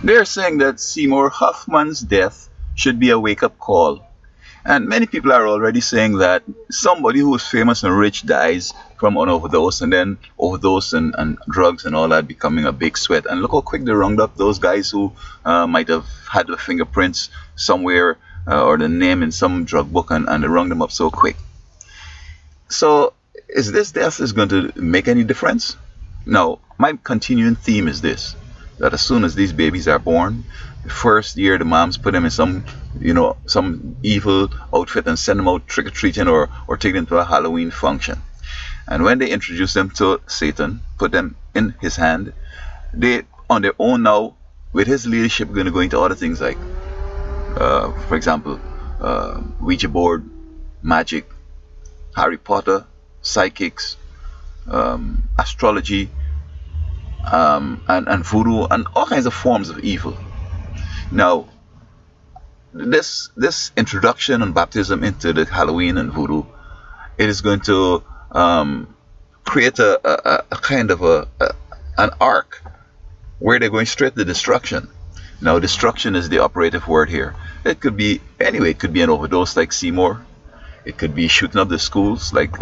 They're saying that Seymour Hoffman's death should be a wake-up call. And many people are already saying that somebody who is famous and rich dies from an overdose, and then overdose and drugs and all that becoming a big sweat. And look how quick they round up those guys who might have had the fingerprints somewhere or the name in some drug book, and they round them up so quick. So is this death is going to make any difference? No. My continuing theme is this: that as soon as these babies are born, the first year the moms put them in some evil outfit and send them out trick or treating, or take them to a Halloween function. And when they introduce them to Satan, put them in his hand, they on their own now, with his leadership, going to go into other things like, for example, Ouija board, magic, Harry Potter, psychics, astrology, and voodoo, and all kinds of forms of evil. Now, this introduction and baptism into the Halloween and voodoo, it is going to create a kind of an arc where they're going straight to destruction. Now, destruction is the operative word here. It could be anyway. It could be an overdose like Seymour. It could be shooting up the schools like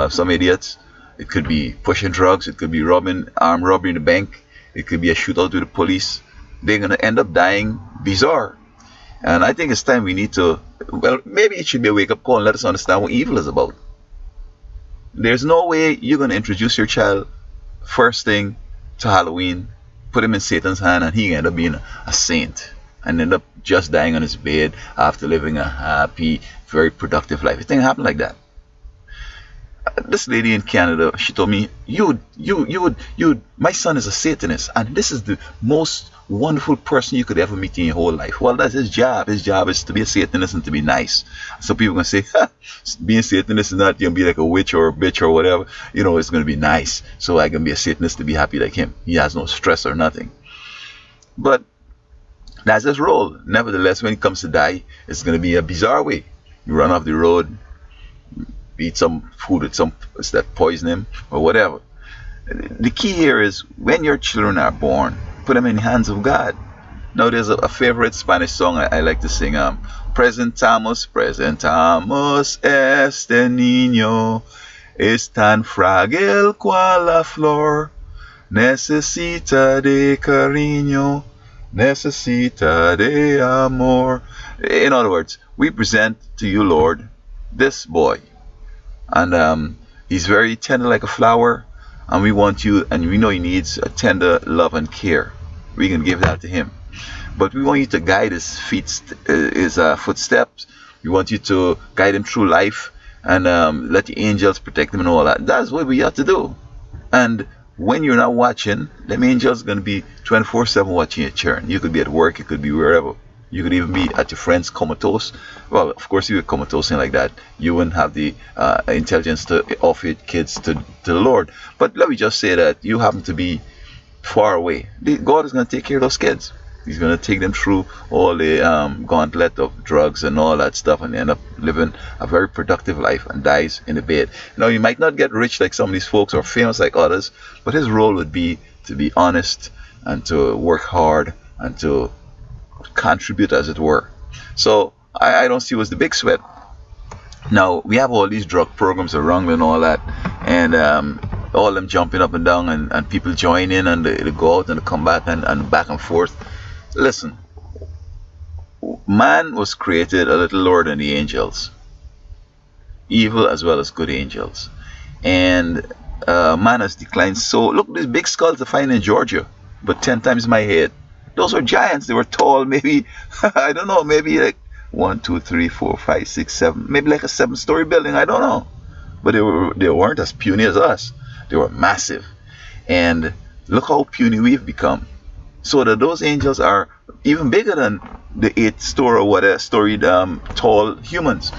some idiots. It could be pushing drugs. It could be armed robbery in the bank. It could be a shootout with the police. They're going to end up dying bizarre. And I think it's time we need to, well, maybe it should be a wake-up call and let us understand what evil is about. There's no way you're going to introduce your child first thing to Halloween, put him in Satan's hand, and he end up being a saint and end up just dying on his bed after living a happy, very productive life. It didn't happen like that. This lady in Canada, she told me, my son is a Satanist, and this is the most wonderful person you could ever meet in your whole life. Well, that's his job. His job is to be a Satanist and to be nice. So people are going to say, being Satanist is not going to be like a witch or a bitch or whatever. It's going to be nice. So I can be a Satanist to be happy like him. He has no stress or nothing. But that's his role. Nevertheless, when it comes to die, it's going to be a bizarre way. You run off the road, eat some food with some that poison him or whatever. The key here is when your children are born, put them in the hands of God. Now there's a favorite Spanish song I like to sing. Presentamos este niño, es tan frágil cual la flor, necesita de cariño, necesita de amor. In other words, we present to you, Lord, this boy. And he's very tender like a flower, and we want you, and we know he needs a tender love and care. We can give that to him, but we want you to guide his footsteps. We want you to guide him through life, and let the angels protect him and all that. That's what we have to do. And when you're not watching, them angels are going to be 24/7 watching your churn. You could be at work, you could be wherever. You could even be at your friend's comatose. Well, of course, if you were comatose like that, you wouldn't have the intelligence to offer your kids to the Lord. But let me just say that you happen to be far away. God is going to take care of those kids. He's going to take them through all the gauntlet of drugs and all that stuff, and they end up living a very productive life and dies in the bed. Now, you might not get rich like some of these folks or famous like others, but his role would be to be honest and to work hard and to contribute, as it were. So I don't see what's the big sweat. Now, we have all these drug programs around and all that, and all them jumping up and down, and people join in, and they go out and they come back, and back and forth. Listen, man was created a little lower than the angels, evil as well as good angels, and man has declined. So look, these big skulls I find in Georgia, but 10 times my head. Those were giants. They were tall, maybe I don't know, maybe like 1, 2, 3, 4, 5, 6, 7, maybe like a 7-story building. I don't know, but they weren't as puny as us. They were massive, and look how puny we've become. So that those angels are even bigger than the 8-story or whatever storied tall humans.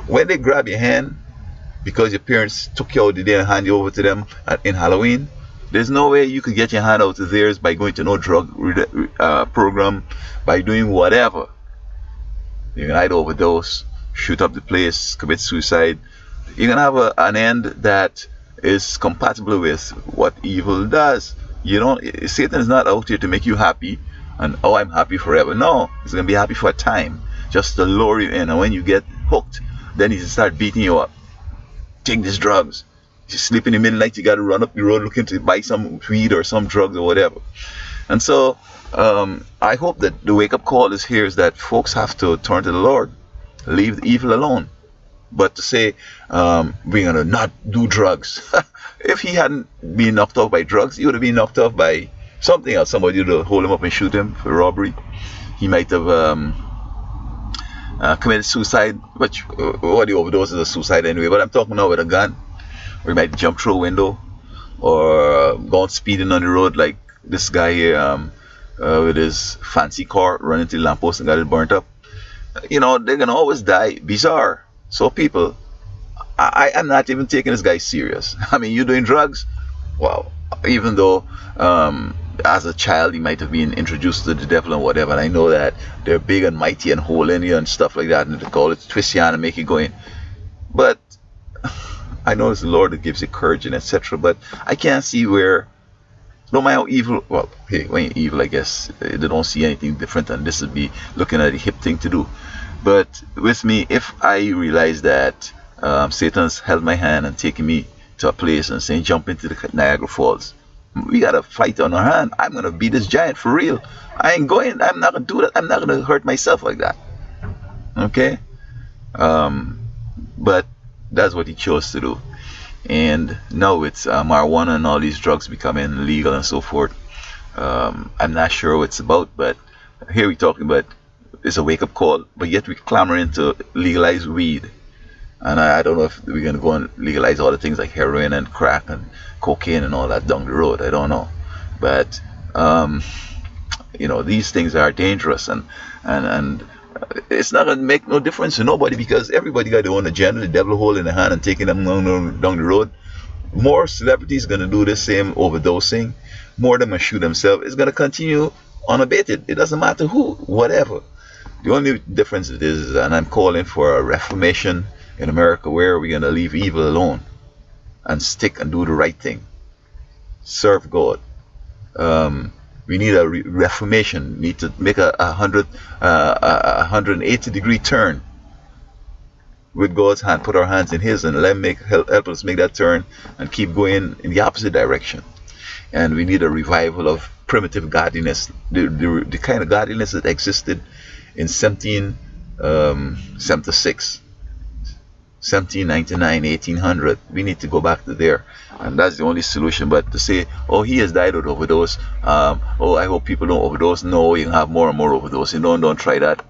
When they grab your hand because your parents took you out the day and hand you over to them in Halloween, there's no way you could get your hand out of theirs by going to no drug program, by doing whatever. You can hide overdose, shoot up the place, commit suicide. You're going to have an end that is compatible with what evil does. Satan is not out here to make you happy and oh, I'm happy forever. No, he's gonna be happy for a time, just to lure you in. And when you get hooked, then he's gonna start beating you up. Take these drugs. You sleep in the middle of the night, you gotta run up the road looking to buy some weed or some drugs or whatever. And so I hope that the wake up call is here is that folks have to turn to the Lord, leave the evil alone. But to say we're gonna not do drugs, if he hadn't been knocked off by drugs, he would have been knocked off by something else. Somebody would hold him up and shoot him for robbery. He might have committed suicide, which what the overdose is a suicide anyway. But I'm talking now with a gun, or he might jump through a window, or go on speeding on the road like this guy here with his fancy car running to the lamppost and got it burnt up. You know, they're gonna always die. Bizarre. So people, I'm not even taking this guy serious. I mean, you doing drugs? Wow. Even though as a child he might have been introduced to the devil and whatever, and I know that they're big and mighty and whole in you and stuff like that, and they call it twist you and make you go in. But I know it's the Lord that gives you courage and etc. But I can't see where, no matter how evil, well, hey, when you're evil, I guess they don't see anything different, and this would be looking at a hip thing to do. But with me, if I realize that Satan's held my hand and taken me to a place and saying jump into the Niagara Falls, we got a fight on our hand. I'm gonna beat this giant for real. I ain't going. I'm not gonna do that. I'm not gonna hurt myself like that. Okay. But that's what he chose to do. And now it's marijuana and all these drugs becoming legal and so forth. I'm not sure what it's about, but here we're talking about it's a wake-up call, but yet we're clamoring to legalize weed. And I don't know if we're going to go and legalize all the things like heroin and crack and cocaine and all that down the road. I don't know. But, you know, these things are dangerous, and it's not going to make no difference to nobody, because everybody got their own agenda, the devil holding the hand and taking them down the road. More celebrities going to do the same overdosing. More of them going to shoot themselves. It's going to continue unabated. It doesn't matter who, whatever. The only difference it is, and I'm calling for a reformation in America where we're going to leave evil alone and stick and do the right thing. Serve God. We need a reformation. We need to make a 180-degree turn with God's hand. Put our hands in His and let Him help us make that turn and keep going in the opposite direction. And we need a revival of primitive godliness, the kind of godliness that existed in 1776, 1799, 1800. We need to go back to there, and that's the only solution. But to say, oh, he has died of overdose, oh, I hope people don't overdose. No, you can have more and more overdose. You don't try that.